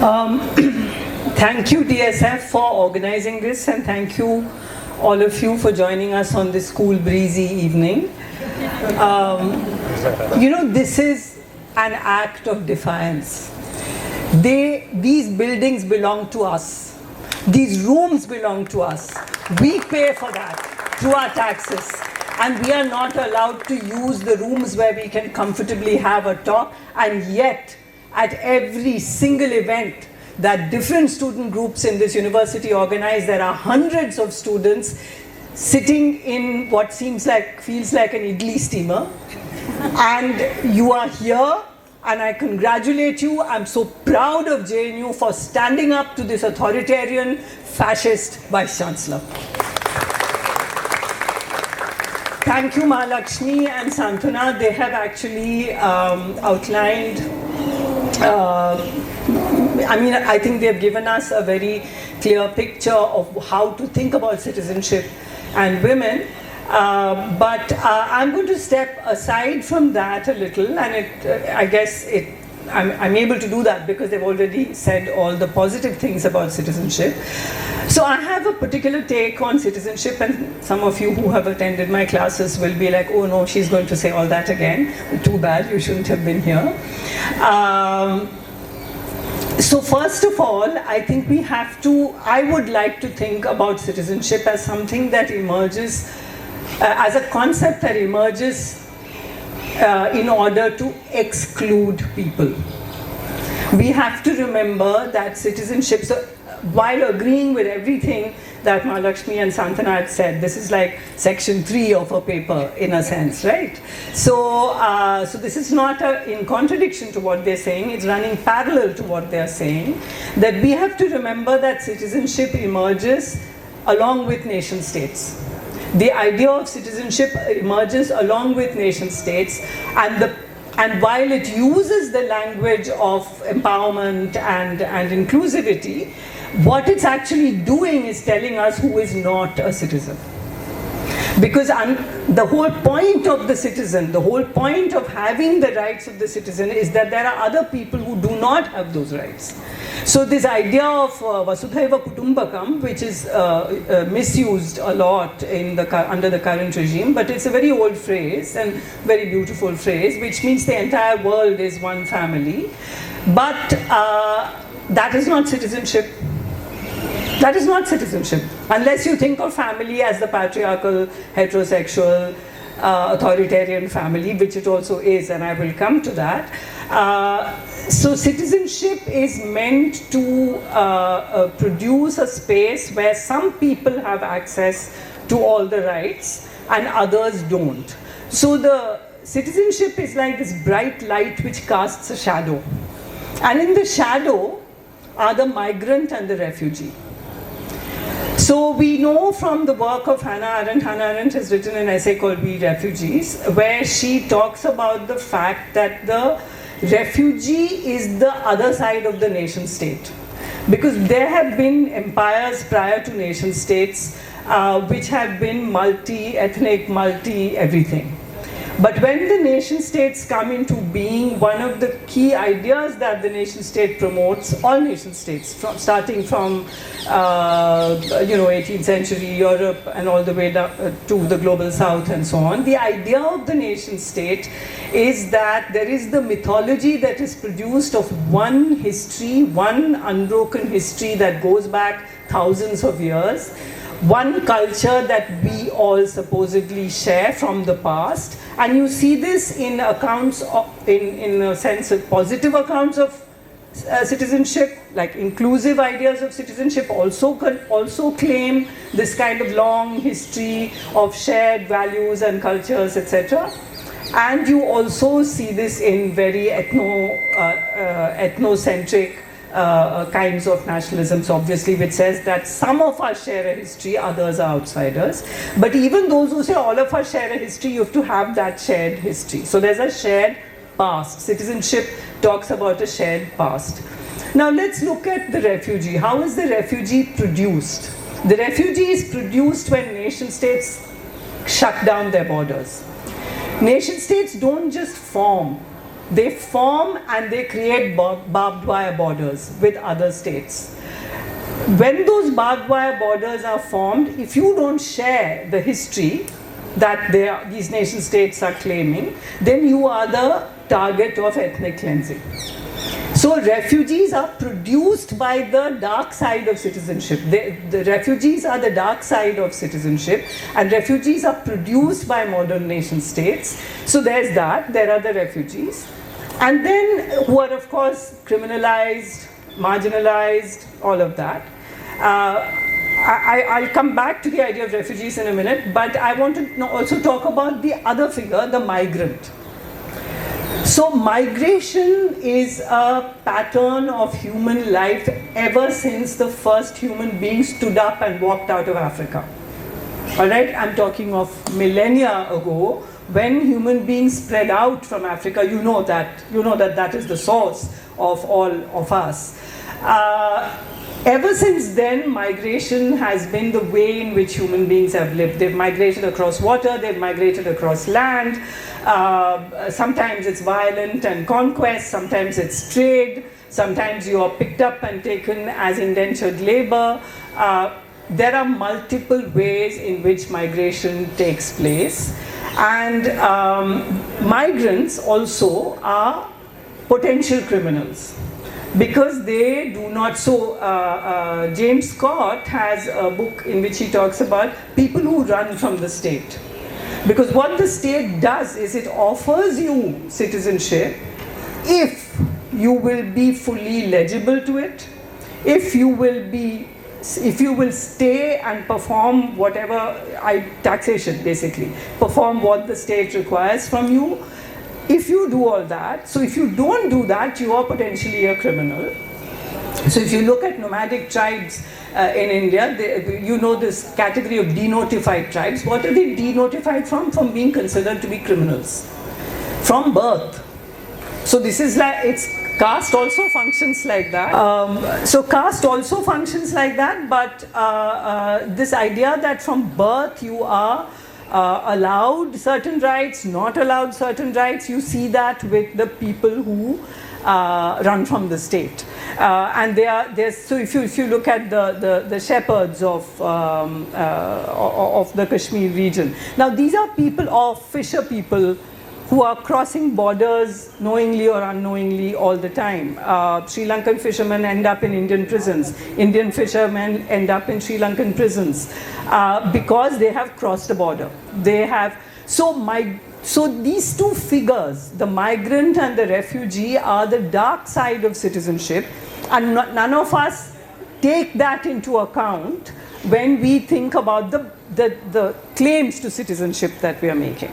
Thank you DSF for organizing this, and thank you all of you for joining us on this cool breezy evening. This is an act of defiance. These buildings belong to us. These rooms belong to us. We pay for that through our taxes. And we are not allowed to use the rooms where we can comfortably have a talk. And yet, at every single event that different student groups in this university organize, there are hundreds of students sitting in what feels like an idli steamer. And you are here, and I congratulate you. I'm so proud of JNU for standing up to this authoritarian, fascist Vice Chancellor. Thank you, Mahalakshmi and Santana. They have actually outlined, I think they've given us a very clear picture of how to think about citizenship and women. But I'm going to step aside from that a little, and I'm able to do that because they've already said all the positive things about citizenship. So I have a particular take on citizenship, and some of you who have attended my classes will be like, oh no, she's going to say all that again. Too bad, you shouldn't have been here. So first of all, I think I would like to think about citizenship as something that emerges, as a concept that emerges in order to exclude people. We have to remember that citizenship, so while agreeing with everything that Mahalakshmi and Santana had said, this is like section 3 of a paper in a sense, right? So this is not in contradiction to what they're saying, it's running parallel to what they're saying, that we have to remember that citizenship emerges along with nation states. The idea of citizenship emerges along with nation states, and while it uses the language of empowerment and inclusivity, what it's actually doing is telling us who is not a citizen. Because the whole point of the citizen, the whole point of having the rights of the citizen is that there are other people who do not have those rights. So this idea of Vasudhaiva Kutumbakam, which is misused a lot under the current regime, but it's a very old phrase and very beautiful phrase, which means the entire world is one family. But that is not citizenship. That is not citizenship, unless you think of family as the patriarchal, heterosexual, authoritarian family, which it also is, and I will come to that. So citizenship is meant to produce a space where some people have access to all the rights and others don't. So the citizenship is like this bright light which casts a shadow. And in the shadow are the migrant and the refugee. So we know from the work of Hannah Arendt has written an essay called We Refugees, where she talks about the fact that the refugee is the other side of the nation state. Because there have been empires prior to nation states which have been multi-ethnic, multi-everything. But when the nation states come into being, one of the key ideas that the nation state promotes, all nation states, starting from 18th century Europe and all the way down to the global south and so on, the idea of the nation state is that there is the mythology that is produced of one history, one unbroken history that goes back thousands of years, one culture that we all supposedly share from the past. And you see this in accounts in a sense of positive accounts of citizenship, like inclusive ideas of citizenship also claim this kind of long history of shared values and cultures, etc. And you also see this in very ethnocentric kinds of nationalisms, obviously, which says that some of us share a history, others are outsiders. But even those who say all of us share a history, you have to have that shared history. So there's a shared past. Citizenship talks about a shared past. Now let's look at the refugee. How is the refugee produced? The refugee is produced when nation states shut down their borders. Nation states don't just form. they form and they create barbed wire borders with other states. When those barbed wire borders are formed, if you don't share the history that these nation states are claiming, then you are the target of ethnic cleansing. So refugees are produced by the dark side of citizenship. The refugees are the dark side of citizenship, and refugees are produced by modern nation states. So there's that, there are the refugees. And then who are of course criminalized, marginalized, all of that. I'll come back to the idea of refugees in a minute, but I want to also talk about the other figure, the migrant. So migration is a pattern of human life ever since the first human being stood up and walked out of Africa. All right, I'm talking of millennia ago, when human beings spread out from Africa. You know that is the source of all of us. Ever since then, migration has been the way in which human beings have lived. They've migrated across water, they've migrated across land. Sometimes it's violent and conquest, sometimes it's trade, sometimes you are picked up and taken as indentured labor. There are multiple ways in which migration takes place. And migrants also are potential criminals, because they do not. So James Scott has a book in which he talks about people who run from the state. Because what the state does is it offers you citizenship if you will be fully legible to it, if you will stay and perform whatever, taxation basically, perform what the state requires from you. If you do all that, so if you don't do that, you are potentially a criminal. So if you look at nomadic tribes in India, you know this category of denotified tribes. What are they denotified from? From being considered to be criminals. From birth. So this is like, caste also functions like that. So caste also functions like that, but this idea that from birth you are allowed certain rights, not allowed certain rights, you see that with the people who run from the state. And so if you look at the shepherds of the Kashmir region. Now these are people, of fisher people, who are crossing borders knowingly or unknowingly all the time. Sri Lankan fishermen end up in Indian prisons. Indian fishermen end up in Sri Lankan prisons because they have crossed the border. They have, so these two figures, the migrant and the refugee, are the dark side of citizenship, and none of us take that into account when we think about the claims to citizenship that we are making.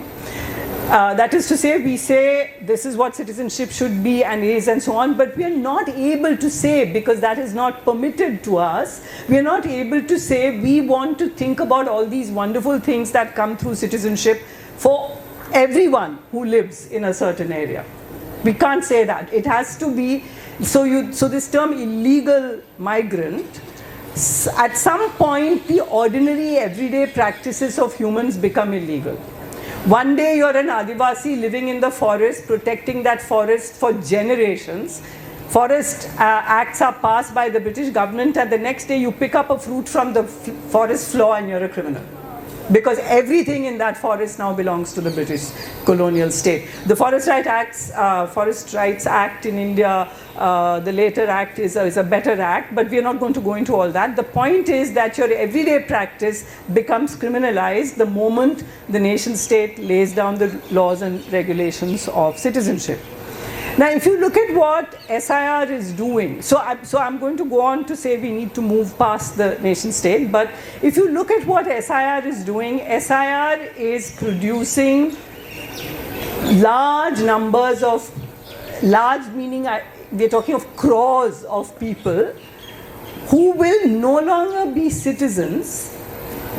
That is to say, we say this is what citizenship should be and is and so on, but we are not able to say, because that is not permitted to us, we are not able to say we want to think about all these wonderful things that come through citizenship for everyone who lives in a certain area. We can't say that. It has to be, so this term illegal migrant, at some point the ordinary everyday practices of humans become illegal. One day you're an Adivasi living in the forest, protecting that forest for generations. Forest acts are passed by the British government, and the next day you pick up a fruit from the forest floor and you're a criminal. Because everything in that forest now belongs to the British colonial state. The Forest Rights Act in India, the later act is a better act, but we are not going to go into all that. The point is that your everyday practice becomes criminalized the moment the nation state lays down the laws and regulations of citizenship. Now, if you look at what SIR is doing, so I'm going to go on to say we need to move past the nation state, but if you look at what SIR is doing, SIR is producing large numbers of, large meaning we're talking of crores of people who will no longer be citizens.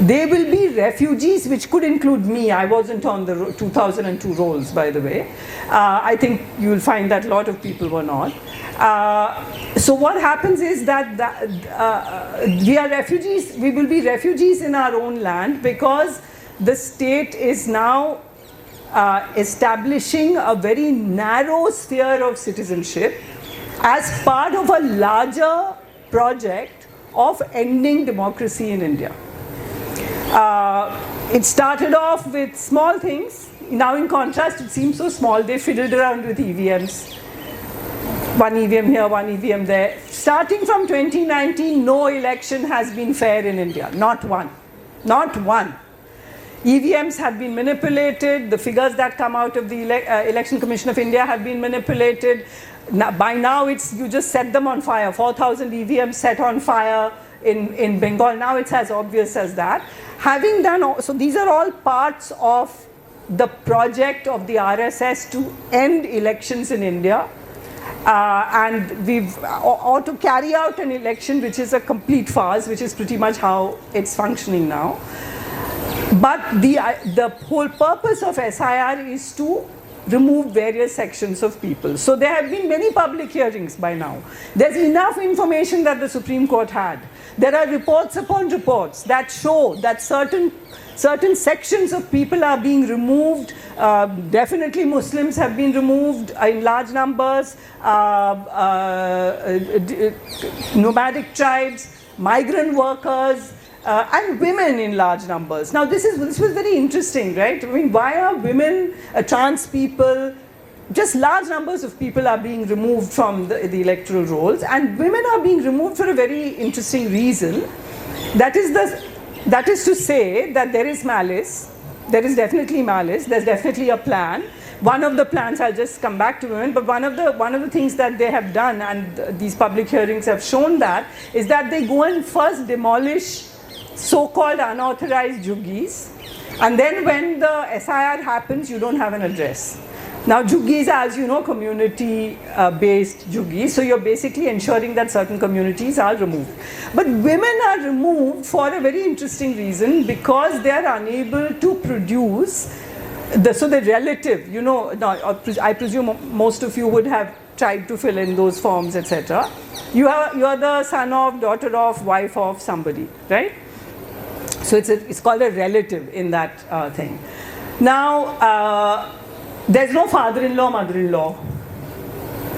They will be refugees, which could include me. I wasn't on the 2002 rolls, by the way. I think you will find that a lot of people were not. So what happens is that we are refugees. We will be refugees in our own land because the state is now establishing a very narrow sphere of citizenship as part of a larger project of ending democracy in India. It started off with small things. Now in contrast, it seems so small. They fiddled around with EVMs. One EVM here, one EVM there. Starting from 2019, no election has been fair in India. Not one. Not one. EVMs have been manipulated. The figures that come out of the Election Commission of India have been manipulated. Now, by now, you just set them on fire. 4,000 EVMs set on fire in Bengal. Now it's as obvious as that. Having done, so these are all parts of the project of the RSS to end elections in India. And or to carry out an election which is a complete farce, which is pretty much how it's functioning now. But the whole purpose of SIR is to remove various sections of people. So there have been many public hearings by now. There's enough information that the Supreme Court had. There are reports upon reports that show that certain sections of people are being removed. Definitely Muslims have been removed in large numbers, nomadic tribes, migrant workers, and women in large numbers. Now this was very interesting, right? I mean, why are women, trans people, just large numbers of people are being removed from the electoral rolls, and women are being removed for a very interesting reason. That is to say that there is malice. There is definitely malice. There's definitely a plan. One of the plans, I'll just come back to women, but one of the things that they have done, and these public hearings have shown that, is that they go and first demolish so-called unauthorized juggies, and then when the SIR happens, you don't have an address. Now juggies, as you know, community-based juggies, so you're basically ensuring that certain communities are removed. But women are removed for a very interesting reason, because they are unable to produce, the relative, you know, I presume most of you would have tried to fill in those forms, etc. You are the son of, daughter of, wife of somebody, right? So it's called a relative in that thing. Now, there's no father-in-law, mother-in-law.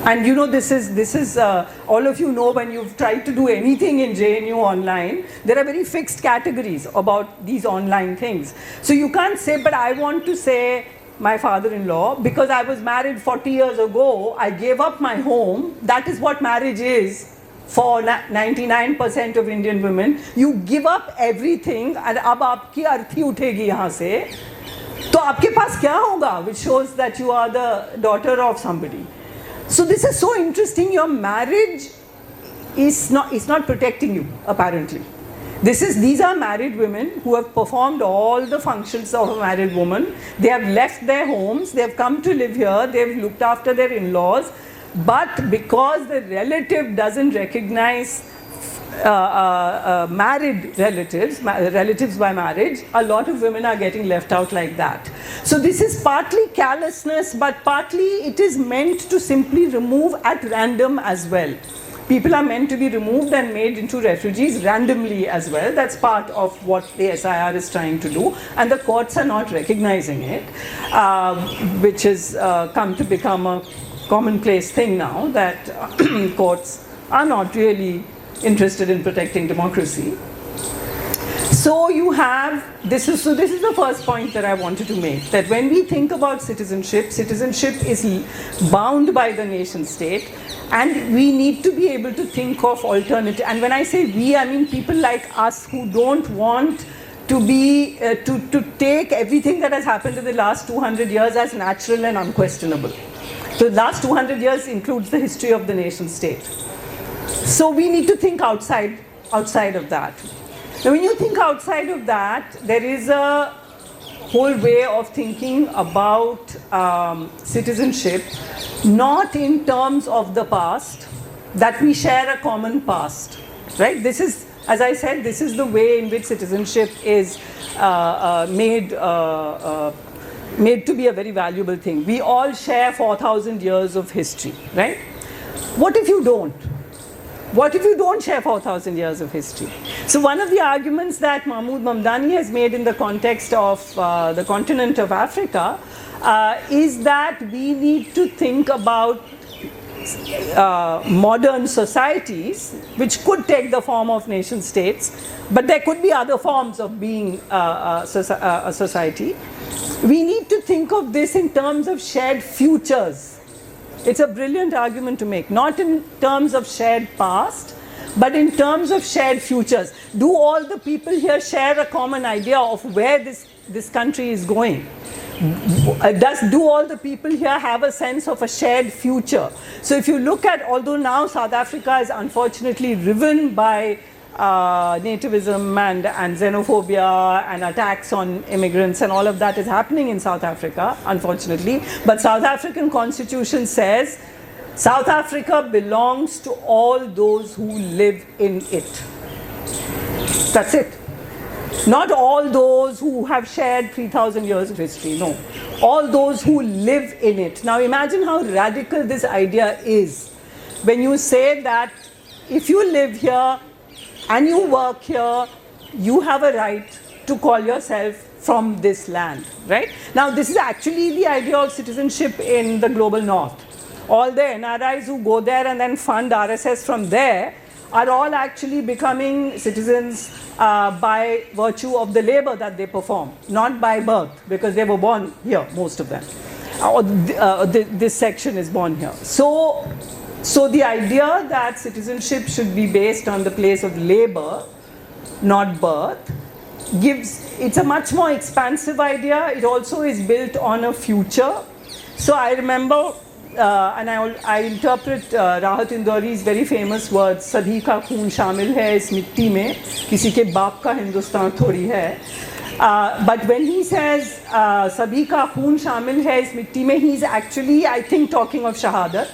And you know, this is all of you know, when you've tried to do anything in JNU online, there are very fixed categories about these online things. So you can't say, but I want to say my father-in-law, because I was married 40 years ago, I gave up my home. That is what marriage is for 99% of Indian women. You give up everything, and ab aapki arthi uthegi yahan se. तो आपके पास क्या होगा, which shows that you are the daughter of somebody. So this is so interesting. Your marriage is not protecting you, apparently. These are married women who have performed all the functions of a married woman. They have left their homes, they have come to live here, they have looked after their in-laws, but because the relative doesn't recognize married relatives by marriage, a lot of women are getting left out like that. So this is partly callousness, but partly it is meant to simply remove at random as well. People are meant to be removed and made into refugees randomly as well. That's part of what the SIR is trying to do, and the courts are not recognizing it, which has come to become a commonplace thing now, that courts are not really interested in protecting democracy. So you have, this is the first point that I wanted to make, that when we think about citizenship is bound by the nation state, and we need to be able to think of alternative. And when I say we, I mean people like us who don't want to be, to take everything that has happened in the last 200 years as natural and unquestionable. So the last 200 years includes the history of the nation state. So we need to think outside of that. Now when you think outside of that, there is a whole way of thinking about citizenship, not in terms of the past, that we share a common past, right? This is, as I said, this is the way in which citizenship is made to be a very valuable thing. We all share 4,000 years of history, right? What if you don't? What if you don't share 4,000 years of history? So one of the arguments that Mahmoud Mamdani has made in the context of the continent of Africa is that we need to think about modern societies, which could take the form of nation states, but there could be other forms of being a society. We need to think of this in terms of shared futures. It's a brilliant argument to make, not in terms of shared past, but in terms of shared futures. Do all the people here share a common idea of where this country is going? Do all the people here have a sense of a shared future? So if you look at, although now South Africa is unfortunately riven by nativism and xenophobia and attacks on immigrants, and all of that is happening in South Africa, unfortunately. But South African Constitution says South Africa belongs to all those who live in it. That's it. Not all those who have shared 3,000 years of history, no. All those who live in it. Now imagine how radical this idea is. When you say that if you live here and you work here, you have a right to call yourself from this land, right? Now this is actually the idea of citizenship in the global north. All the NRIs who go there and then fund RSS from there are all actually becoming citizens by virtue of the labor that they perform, not by birth, because they were born here, most of them. This section is born here. So the idea that citizenship should be based on the place of labor, not birth, it's a much more expansive idea. It also is built on a future. So I remember, and I interpret Rahat Indori's very famous words, "Sabhi ka khoon shamil hai is mitti mein, kisi ke baap ka Hindustan thodi hai." But when he says "Sabhi ka khoon shamil hai is mitti mein," he's actually, I think, talking of shahadat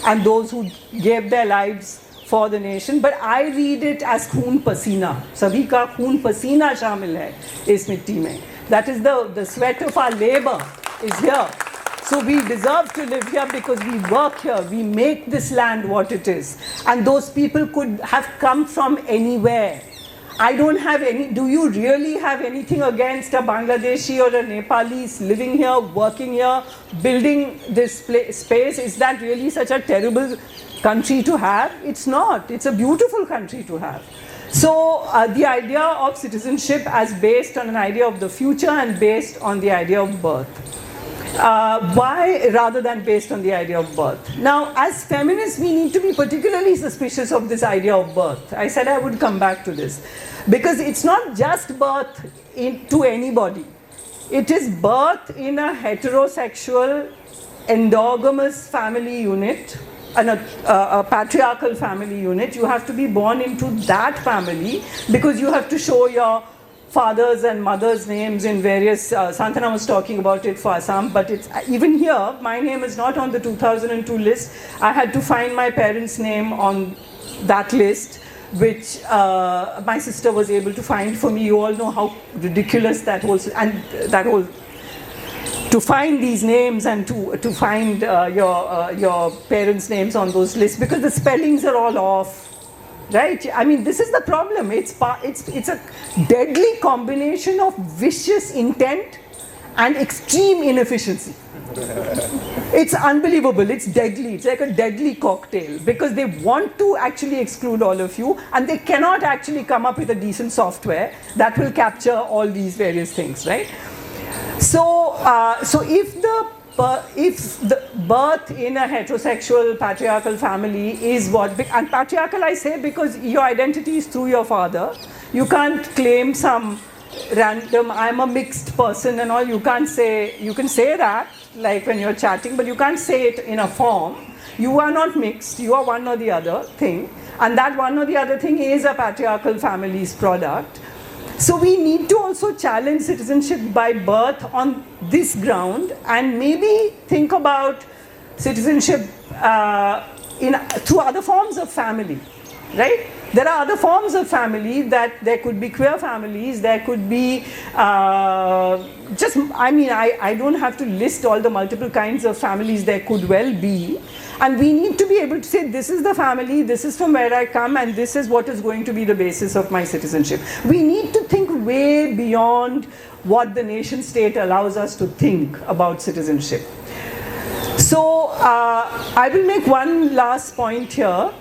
and those who gave their lives for the nation. But I read it as khoon pasina. "Sabhi ka khoon pasina shamil hai is mitti mein." That is the sweat of our labor is here. So we deserve to live here because we work here, we make this land what it is. And those people could have come from anywhere. I don't have any, do you really have anything against a Bangladeshi or a Nepalese living here, working here, building this space? Is that really such a terrible country to have? It's not. It's a beautiful country to have. So the idea of citizenship as based on an idea of the future and based on the idea of birth. Why rather than based on the idea of birth? Now, as feminists, we need to be particularly suspicious of this idea of birth. I said I would come back to this. Because it's not just birth to anybody. It is birth in a heterosexual, endogamous family unit, and a patriarchal family unit. You have to be born into that family because you have to show your fathers and mothers' names in various, Santana was talking about it for Assam, but it's even here, my name is not on the 2002 list. I had to find my parents' name on that list, which my sister was able to find for me. You all know how ridiculous that whole, to find these names and to find your parents' names on those lists, because the spellings are all off. Right? I mean, this is the problem. It's a deadly combination of vicious intent and extreme inefficiency. It's unbelievable. It's deadly. It's like a deadly cocktail because they want to actually exclude all of you and they cannot actually come up with a decent software that will capture all these various things, right? So if the birth in a heterosexual patriarchal family is what, and patriarchal I say because your identity is through your father. You can't claim some random, I'm a mixed person and all. You can say that like when you're chatting, but you can't say it in a form. You are not mixed, you are one or the other thing. And that one or the other thing is a patriarchal family's product. So we need to also challenge citizenship by birth on this ground and maybe think about citizenship through other forms of family, right? There are other forms of family that there could be queer families, there could be I don't have to list all the multiple kinds of families there could well be. And we need to be able to say, this is the family, this is from where I come, and this is what is going to be the basis of my citizenship. We need to think way beyond what the nation state allows us to think about citizenship. So I will make one last point here,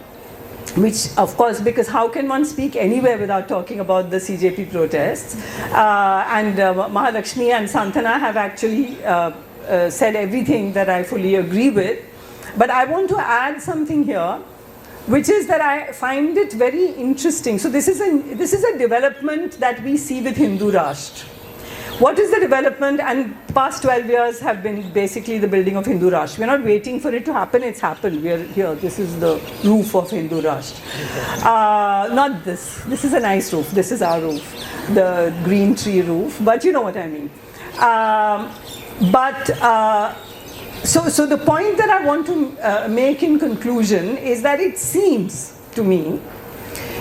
which of course, because how can one speak anywhere without talking about the CJP protests? And Mahalakshmi and Santana have actually said everything that I fully agree with. But I want to add something here, which is that I find it very interesting. So this is a development that we see with Hindu Rashtra. What is the development? And the past 12 years have been basically the building of Hindu Rashtra. We're not waiting for it to happen, it's happened. We're here, this is the roof of Hindu Rashtra. Not this, this is a nice roof, this is our roof, the green tree roof, but you know what I mean. So the point that I want to make in conclusion is that it seems to me,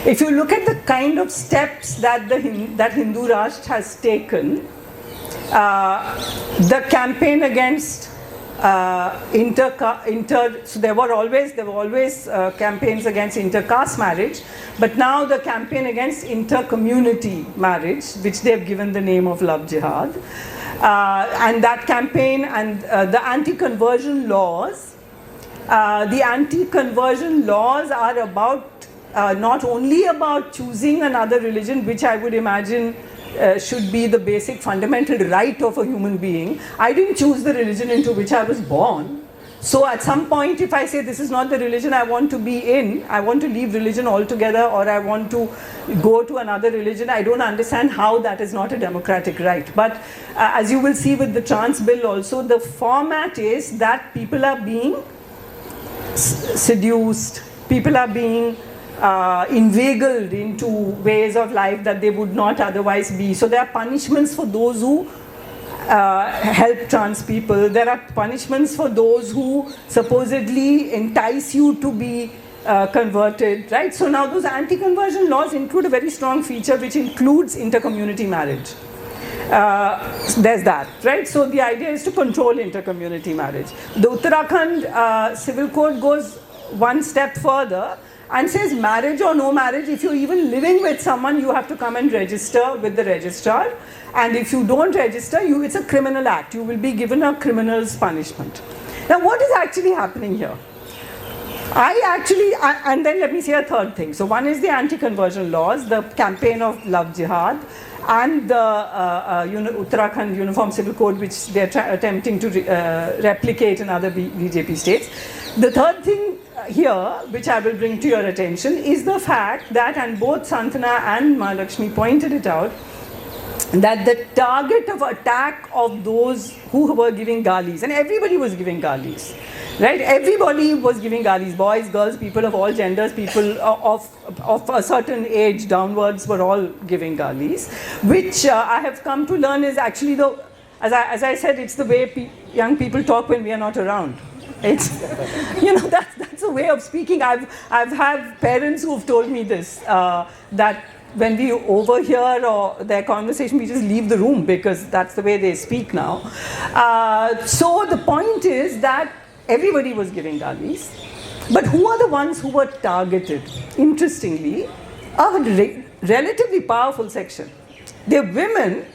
if you look at the kind of steps that Hindu Rashtra has taken, the campaign against so there were always campaigns against inter-caste marriage, but now the campaign against inter-community marriage, which they've given the name of Love Jihad, and that campaign and the anti-conversion laws, are about not only about choosing another religion, which I would imagine should be the basic fundamental right of a human being. I didn't choose the religion into which I was born. So at some point, if I say this is not the religion I want to be in, I want to leave religion altogether, or I want to go to another religion, I don't understand how that is not a democratic right. But as you will see with the trans bill also, the format is that people are being seduced, people are being inveigled into ways of life that they would not otherwise be. So there are punishments for those who help trans people. There are punishments for those who supposedly entice you to be converted, right? So now those anti-conversion laws include a very strong feature which includes inter-community marriage. There's that, right? So the idea is to control inter-community marriage. The Uttarakhand Civil Code goes one step further and says marriage or no marriage, if you're even living with someone, you have to come and register with the registrar. And if you don't register, it's a criminal act. You will be given a criminal's punishment. Now, what is actually happening here? And then let me say a third thing. So one is the anti-conversion laws, the campaign of Love Jihad, and the Uttarakhand Uniform Civil Code, which they're attempting to replicate in other BJP states. The third thing here, which I will bring to your attention, is the fact that, and both Santana and Mahalakshmi pointed it out, that the target of attack of those who were giving galis, and everybody was giving galis, right? Everybody was giving galis, boys, girls, people of all genders, people of a certain age downwards were all giving galis, which I have come to learn is actually as I said, it's the way young people talk when we are not around. It's, that's a way of speaking. I've had parents who've told me this, that when we overhear or their conversation, we just leave the room because that's the way they speak now. So the point is that everybody was giving galis, but who are the ones who were targeted? Interestingly, a relatively powerful section. They're women,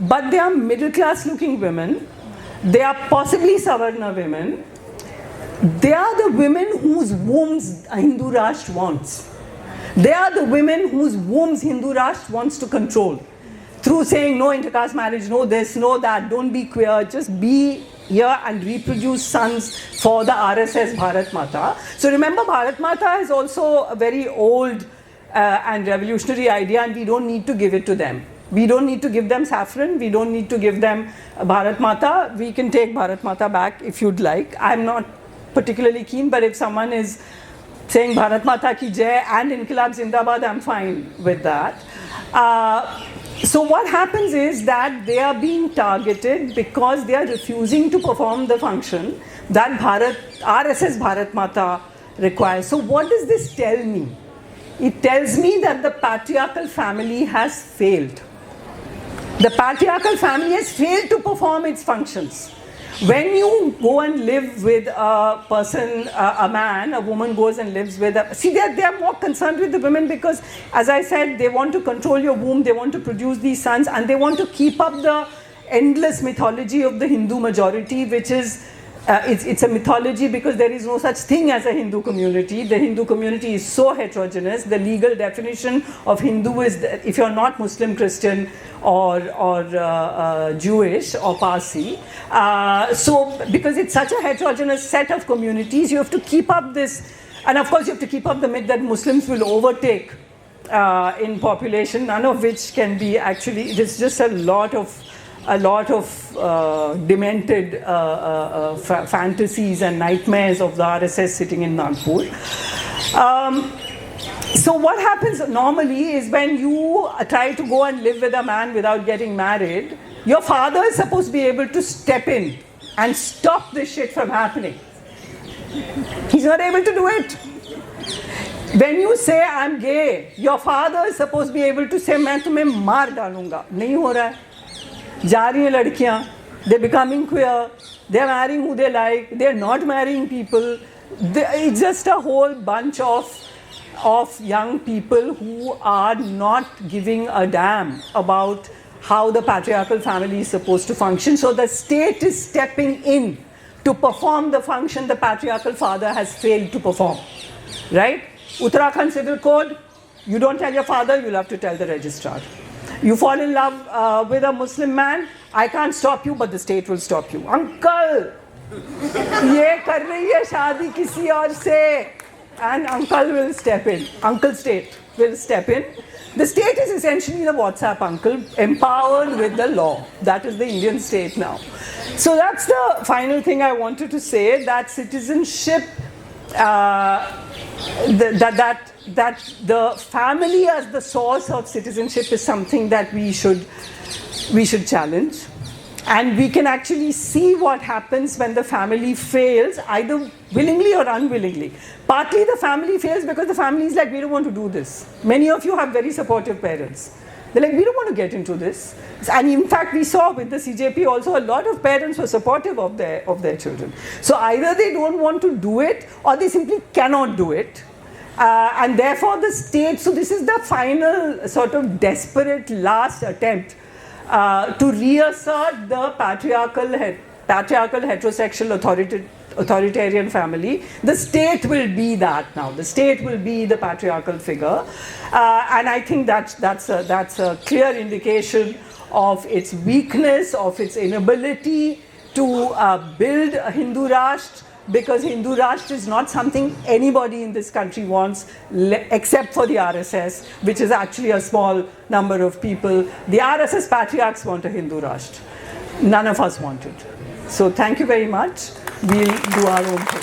but they are middle-class looking women. They are possibly Savarna women. They are the women whose wombs Hindu Rashtra wants. They are the women whose wombs Hindu Rashtra wants to control. Through saying no intercaste marriage, no this, no that, don't be queer, just be here and reproduce sons for the RSS Bharat Mata. So remember, Bharat Mata is also a very old and revolutionary idea, and we don't need to give it to them. We don't need to give them saffron, we don't need to give them Bharat Mata. We can take Bharat Mata back if you'd like. I'm not particularly keen, but if someone is saying Bharat Mata ki jai and Inqilab Zindabad, I'm fine with that. So what happens is that they are being targeted because they are refusing to perform the function that RSS Bharat Mata requires. So what does this tell me? It tells me that the patriarchal family has failed. The patriarchal family has failed to perform its functions. When you go and live with a person, a man, a woman goes and lives with a... See, they are more concerned with the women because, as I said, they want to control your womb, they want to produce these sons, and they want to keep up the endless mythology of the Hindu majority, which is... it's a mythology because there is no such thing as a Hindu community. The Hindu community is so heterogeneous. The legal definition of Hindu is that if you're not Muslim, Christian, or Jewish or Parsi. So because it's such a heterogeneous set of communities, you have to keep up this, and of course you have to keep up the myth that Muslims will overtake in population, none of which can be actually, it's just a lot of demented fantasies and nightmares of the RSS sitting in Nagpur. So what happens normally is when you try to go and live with a man without getting married, your father is supposed to be able to step in and stop this shit from happening. He's not able to do it. When you say I'm gay, your father is supposed to be able to say मैं तुम्हें मार डालूंगा. नहीं हो रहा है. जा रही हैं लड़कियां, they're becoming queer, they're marrying who they like, they're not marrying people. It's just a whole bunch of young people who are not giving a damn about how the patriarchal family is supposed to function. So the state is stepping in to perform the function the patriarchal father has failed to perform. Right? Uttarakhand Civil Code, you don't tell your father, you'll have to tell the registrar. You fall in love with a Muslim man, I can't stop you, but the state will stop you. Uncle, ye kar rahi hai shaadi kisi aur se. And uncle will step in. Uncle state will step in. The state is essentially the WhatsApp uncle, empowered with the law. That is the Indian state now. So that's the final thing I wanted to say, that citizenship, that the family as the source of citizenship is something that we should challenge. And we can actually see what happens when the family fails, either willingly or unwillingly. Partly the family fails because the family is like, we don't want to do this. Many of you have very supportive parents. They're like, we don't want to get into this. And in fact, we saw with the CJP also, a lot of parents were supportive of their children. So either they don't want to do it, or they simply cannot do it. And therefore the state, so this is the final sort of desperate last attempt to reassert the patriarchal heterosexual authoritarian family. The state will be that now. The state will be the patriarchal figure, and I think that's a clear indication of its weakness, of its inability to build a Hindu Rashtra, because Hindu Rashtra is not something anybody in this country wants except for the RSS, which is actually a small number of people. The RSS patriarchs want a Hindu Rashtra. None of us want it. So thank you very much. We'll do our own thing.